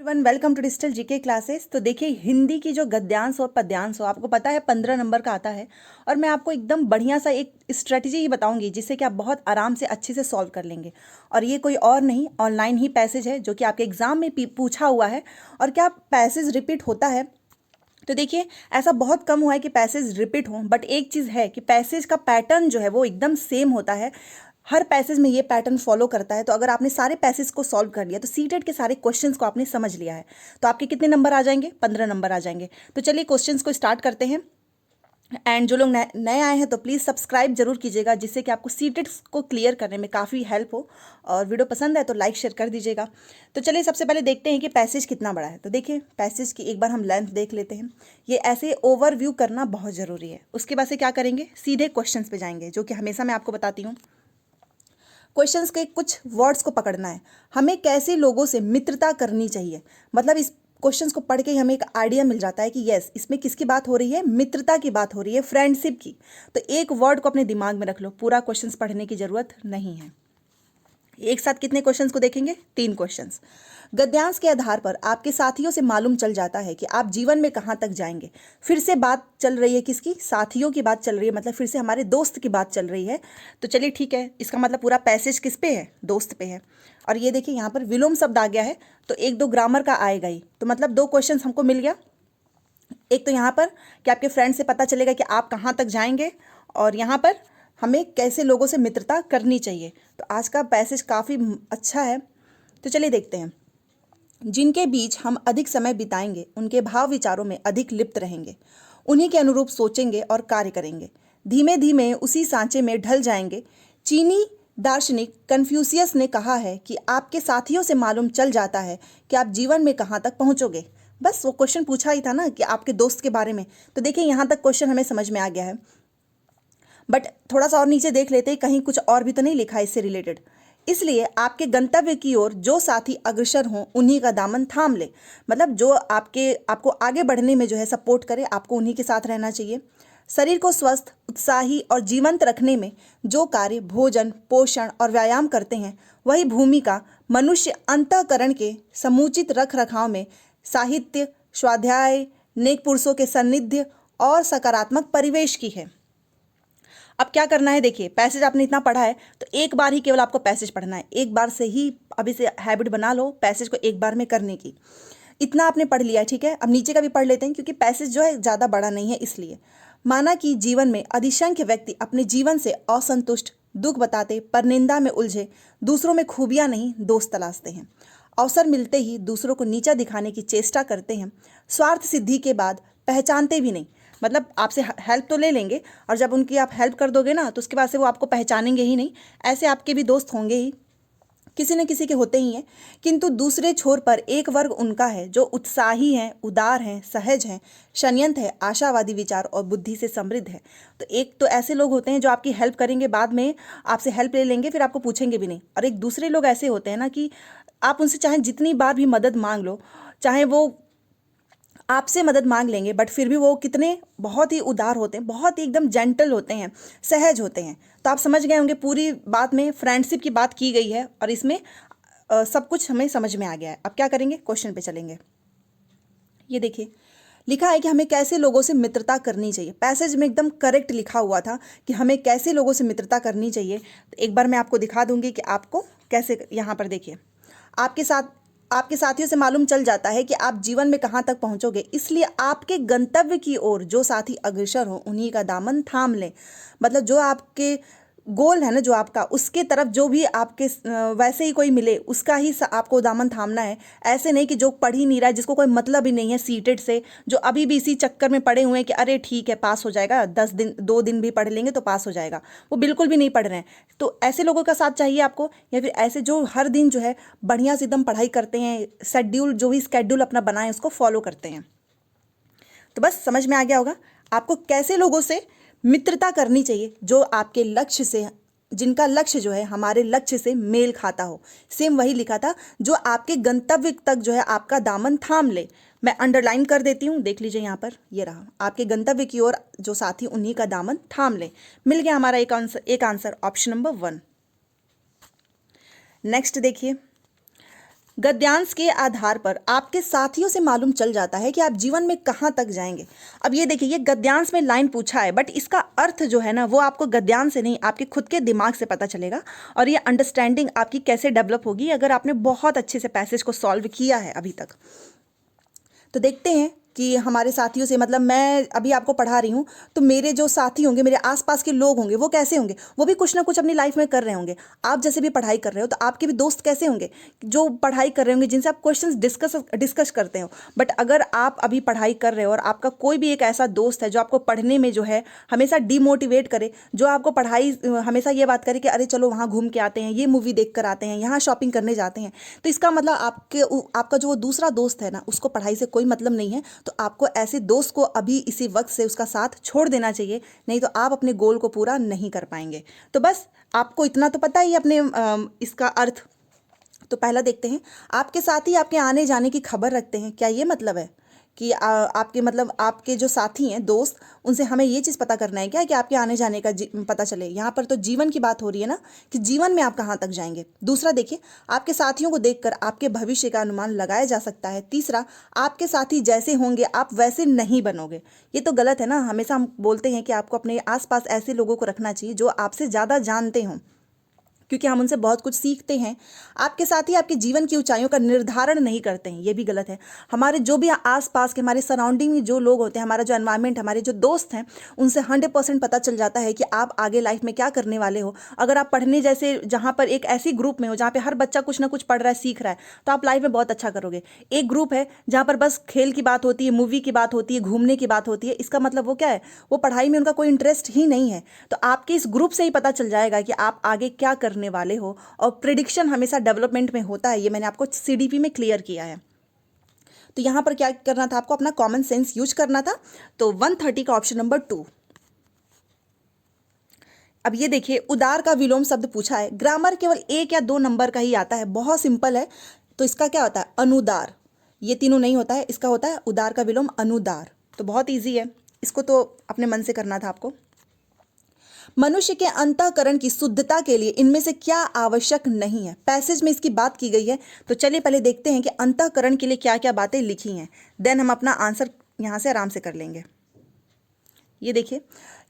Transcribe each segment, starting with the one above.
One welcome to digital GK classes. तो देखिए, हिंदी की जो गद्यांश और पद्यांश हो, आपको पता है 15 नंबर का आता है। और मैं आपको एकदम बढ़िया सा एक स्ट्रेटजी ही बताऊंगी जिससे कि आप बहुत आराम से अच्छे से सॉल्व कर लेंगे। और ये कोई और नहीं, ऑनलाइन ही पैसेज है जो कि आपके एग्जाम में पूछा हुआ है। और क्या पैसेज रिपीट होता है? तो देखिए, ऐसा बहुत कम हुआ है कि पैसेज रिपीट हों, बट एक चीज़ है कि पैसेज का पैटर्न जो है वो एकदम सेम होता है। हर पैसेज में ये पैटर्न फॉलो करता है। तो अगर आपने सारे पैसेज को सॉल्व कर लिया तो सीटेट के सारे क्वेश्चंस को आपने समझ लिया है। तो आपके कितने नंबर आ जाएंगे? 15 नंबर आ जाएंगे। तो चलिए क्वेश्चंस को स्टार्ट करते हैं। एंड जो लोग नए आए हैं तो प्लीज़ सब्सक्राइब जरूर कीजिएगा, जिससे कि आपको सीटेट को क्लियर करने में काफ़ी हेल्प हो। और वीडियो पसंद है तो लाइक शेयर कर दीजिएगा। तो चलिए सबसे पहले देखते हैं कि पैसेज कितना बड़ा है। तो देखिए, पैसेज की एक बार हम लेंथ देख लेते हैं। ये ऐसे ओवरव्यू करना बहुत ज़रूरी है। उसके बाद से क्या करेंगे, सीधे क्वेश्चंस पे जाएंगे, जो कि हमेशा मैं आपको बताती हूँ। क्वेश्चंस के कुछ वर्ड्स को पकड़ना है। हमें कैसे लोगों से मित्रता करनी चाहिए, मतलब इस क्वेश्चंस को पढ़ के ही हमें एक आइडिया मिल जाता है कि यस, इसमें किसकी बात हो रही है? मित्रता की बात हो रही है, फ्रेंडशिप की। तो एक वर्ड को अपने दिमाग में रख लो, पूरा क्वेश्चंस पढ़ने की जरूरत नहीं है। एक साथ कितने क्वेश्चंस को देखेंगे? 3 क्वेश्चंस। गद्यांश के आधार पर आपके साथियों से मालूम चल जाता है कि आप जीवन में कहाँ तक जाएंगे। फिर से बात चल रही है किसकी? साथियों की बात चल रही है, मतलब फिर से हमारे दोस्त की बात चल रही है। तो चलिए ठीक है, इसका मतलब पूरा पैसेज किस पे है? दोस्त पे है। और ये देखिए, यहाँ पर विलोम शब्द आ गया है, तो एक दो ग्रामर का आएगा ही। तो मतलब 2 क्वेश्चन हमको मिल गया। एक तो यहाँ पर कि आपके फ्रेंड से पता चलेगा कि आप कहाँ तक जाएंगे, और यहाँ पर हमें कैसे लोगों से मित्रता करनी चाहिए। तो आज का पैसेज काफ़ी अच्छा है। तो चलिए देखते हैं। जिनके बीच हम अधिक समय बिताएंगे उनके भाव विचारों में अधिक लिप्त रहेंगे, उन्हीं के अनुरूप सोचेंगे और कार्य करेंगे, धीमे धीमे उसी सांचे में ढल जाएंगे। चीनी दार्शनिक कन्फ्यूशियस ने कहा है कि आपके साथियों से मालूम चल जाता है कि आप जीवन में कहाँ तक पहुँचोगे। बस वो क्वेश्चन पूछा ही था ना कि आपके दोस्त के बारे में। तो देखिए, यहाँ तक क्वेश्चन हमें समझ में आ गया है, बट थोड़ा सा और नीचे देख लेते हैं, कहीं कुछ और भी तो नहीं लिखा है इससे रिलेटेड। इसलिए आपके गंतव्य की ओर जो साथी अग्रसर हों उन्हीं का दामन थाम ले, मतलब जो आपको आगे बढ़ने में जो है सपोर्ट करे, आपको उन्हीं के साथ रहना चाहिए। शरीर को स्वस्थ, उत्साही और जीवंत रखने में जो कार्य भोजन, पोषण और व्यायाम करते हैं, वही भूमिका मनुष्य अंतःकरण के समुचित रख रखाव में साहित्य, स्वाध्याय, नेक पुरुषों के सान्निध्य और सकारात्मक परिवेश की है। अब क्या करना है, देखिए, पैसेज आपने इतना पढ़ा है तो एक बार ही केवल आपको पैसेज पढ़ना है। एक बार से ही अभी से हैबिट बना लो पैसेज को एक बार में करने की। इतना आपने पढ़ लिया है, ठीक है। अब नीचे का भी पढ़ लेते हैं, क्योंकि पैसेज जो है ज़्यादा बड़ा नहीं है इसलिए। माना कि जीवन में अधिसंख्य व्यक्ति अपने जीवन से असंतुष्ट, दुख बताते, परनिंदा में उलझे, दूसरों में खूबियाँ नहीं दोस्त तलाशते हैं। अवसर मिलते ही दूसरों को नीचा दिखाने की चेष्टा करते हैं। स्वार्थ सिद्धि के बाद पहचानते भी नहीं, मतलब आपसे हेल्प तो ले लेंगे, और जब उनकी आप हेल्प कर दोगे ना तो उसके बाद से वो आपको पहचानेंगे ही नहीं। ऐसे आपके भी दोस्त होंगे ही, किसी न किसी के होते ही हैं। किंतु दूसरे छोर पर एक वर्ग उनका है जो उत्साही हैं, उदार हैं, सहज हैं, संयंत्र है, आशावादी विचार और बुद्धि से समृद्ध है। तो एक तो ऐसे लोग होते हैं जो आपकी हेल्प करेंगे, बाद में आपसे हेल्प ले लेंगे, फिर आपको पूछेंगे भी नहीं। और एक दूसरे लोग ऐसे होते हैं ना कि आप उनसे चाहे जितनी बार भी मदद मांग लो, चाहे वो आपसे मदद मांग लेंगे, बट फिर भी वो कितने बहुत ही उदार होते हैं, बहुत ही एकदम जेंटल होते हैं, सहज होते हैं। तो आप समझ गए होंगे, पूरी बात में फ्रेंडशिप की बात की गई है और इसमें सब कुछ हमें समझ में आ गया है। अब क्या करेंगे, क्वेश्चन पे चलेंगे। ये देखिए, लिखा है कि हमें कैसे लोगों से मित्रता करनी चाहिए। पैसेज में एकदम करेक्ट लिखा हुआ था कि हमें कैसे लोगों से मित्रता करनी चाहिए। तो एक बार मैं आपको दिखा दूंगी कि आपको कैसे। यहाँ पर देखिए, आपके साथियों से मालूम चल जाता है कि आप जीवन में कहाँ तक पहुँचोगे, इसलिए आपके गंतव्य की ओर जो साथी अग्रसर हो उन्हीं का दामन थाम लें। मतलब जो आपके गोल है ना, जो आपका, उसके तरफ जो भी आपके वैसे ही कोई मिले उसका ही आपको दामन थामना है। ऐसे नहीं कि जो पढ़ ही नहीं रहा है, जिसको कोई मतलब ही नहीं है सीटेट से, जो अभी भी इसी चक्कर में पड़े हुए हैं कि अरे ठीक है पास हो जाएगा, 10 दिन 2 दिन भी पढ़ लेंगे तो पास हो जाएगा, वो बिल्कुल भी नहीं पढ़ रहे हैं। तो ऐसे लोगों का साथ चाहिए आपको, या फिर ऐसे जो हर दिन जो है बढ़िया से एकदम पढ़ाई करते हैं, शेड्यूल जो भी स्केड्यूल अपना बनाए उसको फॉलो करते हैं। तो बस समझ में आ गया होगा आपको कैसे लोगों से मित्रता करनी चाहिए, जो आपके लक्ष्य से, जिनका लक्ष्य जो है हमारे लक्ष्य से मेल खाता हो। सेम वही लिखा था, जो आपके गंतव्य तक जो है आपका दामन थाम ले। मैं अंडरलाइन कर देती हूँ, देख लीजिए यहाँ पर, ये रहा, आपके गंतव्य की ओर जो साथी उन्हीं का दामन थाम ले। मिल गया हमारा एक आंसर, ऑप्शन नंबर 1। नेक्स्ट देखिए, गद्यांश के आधार पर आपके साथियों से मालूम चल जाता है कि आप जीवन में कहाँ तक जाएंगे। अब ये देखिए, ये गद्यांश में लाइन पूछा है, बट इसका अर्थ जो है ना वो आपको गद्यांश से नहीं, आपके खुद के दिमाग से पता चलेगा। और ये अंडरस्टैंडिंग आपकी कैसे डेवलप होगी अगर आपने बहुत अच्छे से पैसेज को सॉल्व किया है अभी तक। तो देखते हैं कि हमारे साथियों से, मतलब मैं अभी आपको पढ़ा रही हूँ तो मेरे जो साथी होंगे, मेरे आसपास के लोग होंगे, वो कैसे होंगे, वो भी कुछ ना कुछ अपनी लाइफ में कर रहे होंगे। आप जैसे भी पढ़ाई कर रहे हो तो आपके भी दोस्त कैसे होंगे, जो पढ़ाई कर रहे होंगे, जिनसे आप क्वेश्चंस डिस्कस करते हो। बट अगर आप अभी पढ़ाई कर रहे हो और आपका कोई भी एक ऐसा दोस्त है जो आपको पढ़ने में जो है हमेशा डिमोटिवेट करे, जो आपको पढ़ाई हमेशा ये बात करे कि अरे चलो वहाँ घूम के आते हैं, ये मूवी देख कर आते हैं, यहाँ शॉपिंग करने जाते हैं, तो इसका मतलब आपका जो वो दूसरा दोस्त है ना, उसको पढ़ाई से कोई मतलब नहीं है। तो आपको ऐसे दोस्त को अभी इसी वक्त से उसका साथ छोड़ देना चाहिए, नहीं तो आप अपने गोल को पूरा नहीं कर पाएंगे। तो बस आपको इतना तो पता ही अपने इसका अर्थ। तो पहला देखते हैं, आपके साथ ही आपके आने जाने की खबर रखते हैं। क्या ये मतलब है कि आपके मतलब आपके जो साथी हैं, दोस्त, उनसे हमें ये चीज़ पता करना है क्या कि आपके आने जाने का पता चले। यहाँ पर तो जीवन की बात हो रही है ना, कि जीवन में आप कहाँ तक जाएंगे। दूसरा देखिए, आपके साथियों को देखकर आपके भविष्य का अनुमान लगाया जा सकता है। तीसरा, आपके साथी जैसे होंगे आप वैसे नहीं बनोगे। ये तो गलत है ना, हमेशा हम बोलते हैं कि आपको अपने आसपास ऐसे लोगों को रखना चाहिए जो आपसे ज़्यादा जानते हों, क्योंकि हम उनसे बहुत कुछ सीखते हैं। आपके साथ ही आपके जीवन की ऊंचाइयों का निर्धारण नहीं करते हैं, ये भी गलत है। हमारे जो भी आसपास के, हमारे सराउंडिंग में जो लोग होते हैं, हमारा जो एनवायरनमेंट, हमारे जो दोस्त हैं, उनसे 100% पता चल जाता है कि आप आगे लाइफ में क्या करने वाले हो। अगर आप पढ़ने जैसे जहाँ पर एक ऐसी ग्रुप में हो जहाँ पे हर बच्चा कुछ ना कुछ पढ़ रहा है, सीख रहा है, तो आप लाइफ में बहुत अच्छा करोगे। एक ग्रुप है जहाँ पर बस खेल की बात होती है, मूवी की बात होती है, घूमने की बात होती है, इसका मतलब वो क्या है, वो पढ़ाई में उनका कोई इंटरेस्ट ही नहीं है। तो आपके इस ग्रुप से ही पता चल जाएगा कि आप आगे क्या करने वाले हो। और प्रिडिक्शन हमेशा डेवलपमेंट में होता है, ये मैंने आपको सीडीपी में क्लियर किया है। तो यहां पर क्या करना था, आपको अपना कॉमन सेंस यूज करना था। तो 130 का ऑप्शन नंबर 2। अब ये देखिए, उदार का विलोम शब्द पूछा है। ग्रामर केवल 1 या 2 नंबर का ही आता है, बहुत सिंपल है। तो इसका क्या होता है, अनुदार। ये तीनों नहीं होता है, इसका होता है उदार का विलोम अनुदार। तो बहुत ईजी है, इसको तो अपने मन से करना था आपको। मनुष्य के अंतःकरण की शुद्धता के लिए इनमें से क्या आवश्यक नहीं है। पैसेज में इसकी बात की गई है, तो चलिए पहले देखते हैं कि अंतःकरण के लिए क्या क्या बातें लिखी हैं, देन हम अपना आंसर यहाँ से आराम से कर लेंगे। ये देखिए,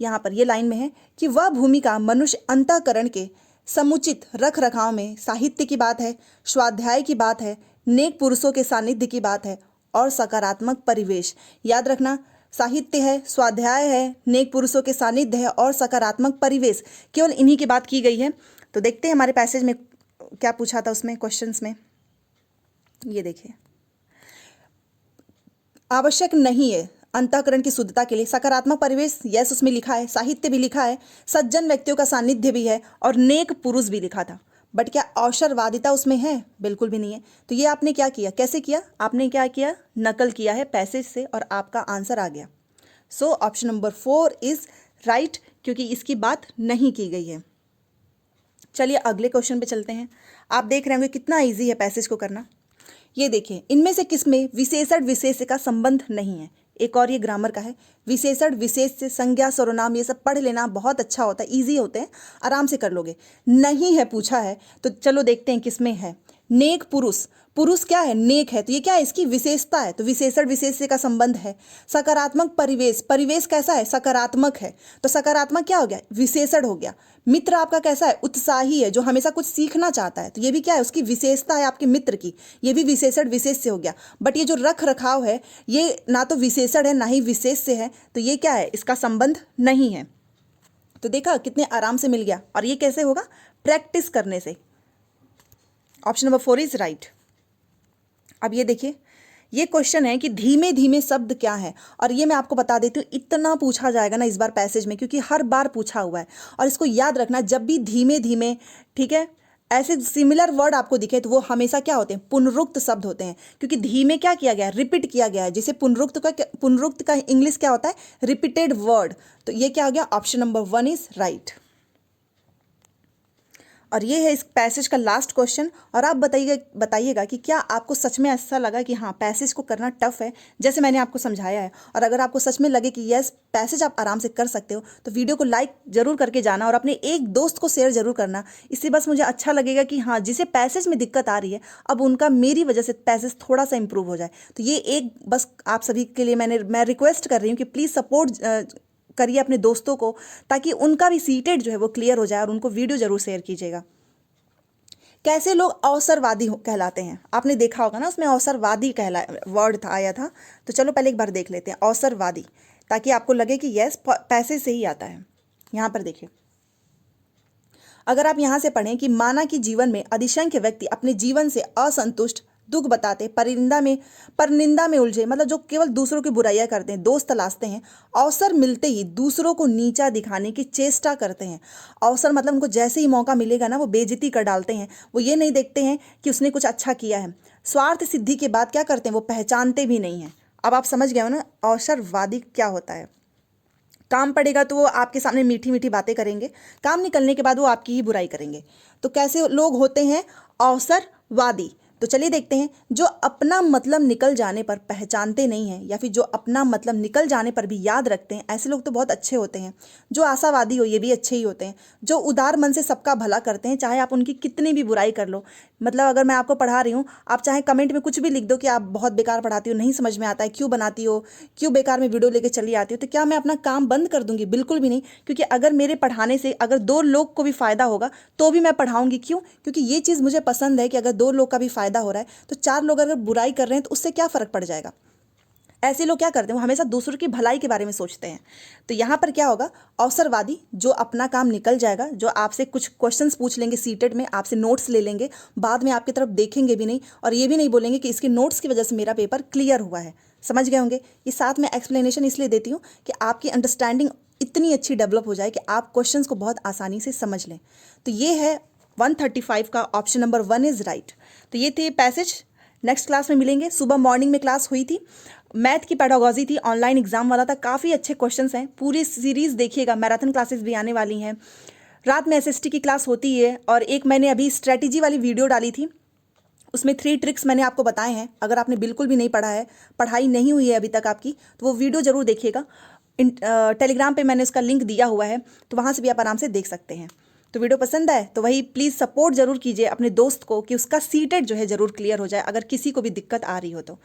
यहाँ पर ये लाइन में है कि वह भूमिका मनुष्य अंतःकरण के समुचित रख रखाव में, साहित्य की बात है, स्वाध्याय की बात है, नेक पुरुषों के सानिध्य की बात है और सकारात्मक परिवेश। याद रखना, साहित्य है, स्वाध्याय है, नेक पुरुषों के सानिध्य है और सकारात्मक परिवेश, केवल इन्हीं की बात की गई है। तो देखते हैं हमारे पैसेज में क्या पूछा था, उसमें क्वेश्चंस में। ये देखिए, आवश्यक नहीं है अंतःकरण की शुद्धता के लिए सकारात्मक परिवेश, यस उसमें लिखा है, साहित्य भी लिखा है, सज्जन व्यक्तियों का सानिध्य भी है और नेक पुरुष भी लिखा था। बट क्या अवसरवादिता उसमें है, बिल्कुल भी नहीं है। तो ये आपने क्या किया, कैसे किया, आपने क्या किया, नकल किया है पैसेज से और आपका आंसर आ गया। So option number 4 is right, क्योंकि इसकी बात नहीं की गई है। चलिए अगले क्वेश्चन पे चलते हैं। आप देख रहे होंगे कितना ईजी है पैसेज को करना। ये देखिए, इनमें से किसमें विशेषण विशेष का संबंध नहीं है। एक और ये ग्रामर का है, विशेषण विशेष से संज्ञा सर्वनाम ये सब पढ़ लेना बहुत अच्छा होता है, इजी होते हैं, आराम से कर लोगे। नहीं है पूछा है, तो चलो देखते हैं किसमें है। नेक पुरुष, पुरुष क्या है, नेक है, तो ये क्या है, इसकी विशेषता है, तो विशेषण विशेष से का संबंध है। सकारात्मक परिवेश, परिवेश कैसा है, सकारात्मक है, तो सकारात्मक क्या हो गया, विशेषण हो गया। मित्र आपका कैसा है, उत्साही है, जो हमेशा कुछ सीखना चाहता है, तो ये भी क्या है, उसकी विशेषता है आपके मित्र की, ये भी विशेषण विशेष से हो गया। बट ये जो रख रखाव है, ये ना तो विशेषण है ना ही विशेष से है, तो ये क्या है, इसका संबंध नहीं है। तो देखा कितने आराम से मिल गया। और ये कैसे होगा, प्रैक्टिस करने से। Option number 4 is right. अब ये देखिए, ये क्वेश्चन है कि धीमे धीमे शब्द क्या है, और ये मैं आपको बता देती हूँ, इतना पूछा जाएगा ना इस बार पैसेज में, क्योंकि हर बार पूछा हुआ है। और इसको याद रखना, जब भी धीमे धीमे, ठीक है, ऐसे सिमिलर वर्ड आपको दिखे तो वो हमेशा क्या होते हैं, पुनरुक्त शब्द होते हैं, क्योंकि धीमे क्या किया गया है, रिपीट किया गया है। जैसे पुनरुक्त का इंग्लिश क्या होता है, रिपीटेड वर्ड। तो ये क्या हो गया, ऑप्शन नंबर 1 इज राइट। और ये है इस पैसेज का लास्ट क्वेश्चन। और आप बताइएगा कि क्या आपको सच में ऐसा लगा कि हाँ पैसेज को करना टफ है जैसे मैंने आपको समझाया है। और अगर आपको सच में लगे कि यस पैसेज आप आराम से कर सकते हो तो वीडियो को लाइक जरूर करके जाना और अपने एक दोस्त को शेयर जरूर करना। इससे बस मुझे अच्छा लगेगा कि हाँ जिसे पैसेज में दिक्कत आ रही है अब उनका मेरी वजह से पैसेज थोड़ा सा इंप्रूव हो जाए। तो ये एक बस आप सभी के लिए मैं रिक्वेस्ट कर रही हूँ कि प्लीज़ सपोर्ट करिए अपने दोस्तों को, ताकि उनका भी सीटेड जो है वो क्लियर हो जाए। और उनको वीडियो जरूर शेयर कीजिएगा। कैसे लोग अवसरवादी कहलाते हैं, आपने देखा होगा ना, उसमें अवसरवादी कहला वर्ड था आया था। तो चलो पहले एक बार देख लेते हैं अवसरवादी, ताकि आपको लगे कि यस पैसे से ही आता है। यहाँ पर देखिए, अगर आप यहाँ से पढ़ें कि माना कि जीवन में अधिसंख्य व्यक्ति अपने जीवन से असंतुष्ट, दुख बताते, परनिंदा में उलझे, मतलब जो केवल दूसरों की बुराइयां करते हैं, दोस्त तलाशते हैं, अवसर मिलते ही दूसरों को नीचा दिखाने की चेष्टा करते हैं। अवसर मतलब उनको जैसे ही मौका मिलेगा ना वो बेइज्जती कर डालते हैं। वो ये नहीं देखते हैं कि उसने कुछ अच्छा किया है। स्वार्थ सिद्धि के बाद क्या करते हैं, वो पहचानते भी नहीं हैं। अब आप समझ गए हो ना अवसरवादी क्या होता है। काम पड़ेगा तो वो आपके सामने मीठी मीठी बातें करेंगे, काम निकलने के बाद वो आपकी ही बुराई करेंगे। तो कैसे लोग होते हैं अवसरवादी। तो चलिए देखते हैं, जो अपना मतलब निकल जाने पर पहचानते नहीं हैं, या फिर जो अपना मतलब निकल जाने पर भी याद रखते हैं, ऐसे लोग तो बहुत अच्छे होते हैं। जो आशावादी हो ये भी अच्छे ही होते हैं। जो उदार मन से सबका भला करते हैं, चाहे आप उनकी कितनी भी बुराई कर लो। मतलब अगर मैं आपको पढ़ा रही हूँ, आप चाहे कमेंट में कुछ भी लिख दो कि आप बहुत बेकार पढ़ाती हो, नहीं समझ में आता है, क्यों बनाती हो, क्यों बेकार में वीडियो लेके चली आती हो, तो क्या मैं अपना काम बंद कर दूंगी? बिल्कुल भी नहीं। क्योंकि अगर मेरे पढ़ाने से अगर 2 लोग को भी फायदा होगा तो भी मैं पढ़ाऊंगी। क्यों? क्योंकि ये चीज़ मुझे पसंद है कि अगर 2 लोग का भी फायदा हो रहा है तो 4 लोग अगर बुराई कर रहे हैं तो उससे क्या फर्क पड़ जाएगा। ऐसे लोग क्या करते हैं, वो हमेशा दूसरों की भलाई के बारे में सोचते हैं। तो यहाँ पर क्या होगा, अवसरवादी जो अपना काम निकल जाएगा, जो आपसे कुछ क्वेश्चंस पूछ लेंगे सीटेड में, आपसे नोट्स ले लेंगे, बाद में आपकी तरफ देखेंगे भी नहीं और ये भी नहीं बोलेंगे कि इसके नोट्स की वजह से मेरा पेपर क्लियर हुआ है। समझ गए होंगे। ये साथ में एक्सप्लेनेशन इसलिए देती हूँ कि आपकी अंडरस्टैंडिंग इतनी अच्छी डेवलप हो जाए कि आप क्वेश्चंस को बहुत आसानी से समझ लें। तो ये है 135 का ऑप्शन नंबर 1 इज़ राइट। तो ये थे पैसेज। नेक्स्ट क्लास में मिलेंगे। सुबह मॉर्निंग में क्लास हुई थी, मैथ की पेडागोजी थी, ऑनलाइन एग्जाम वाला था, काफ़ी अच्छे क्वेश्चंस हैं। पूरी सीरीज़ देखिएगा, मैराथन क्लासेस भी आने वाली हैं। रात में एसएसटी की क्लास होती है। और एक मैंने अभी स्ट्रेटेजी वाली वीडियो डाली थी, उसमें 3 ट्रिक्स मैंने आपको बताए हैं। अगर आपने बिल्कुल भी नहीं पढ़ा है, पढ़ाई नहीं हुई है अभी तक आपकी, तो वो वीडियो ज़रूर देखिएगा। टेलीग्राम पे मैंने उसका लिंक दिया हुआ है, तो वहाँ से भी आप आराम से देख सकते हैं। तो वीडियो पसंद आए तो वही प्लीज़ सपोर्ट ज़रूर कीजिए अपने दोस्त को कि उसका सीटेड जो है ज़रूर क्लियर हो जाए, अगर किसी को भी दिक्कत आ रही हो तो।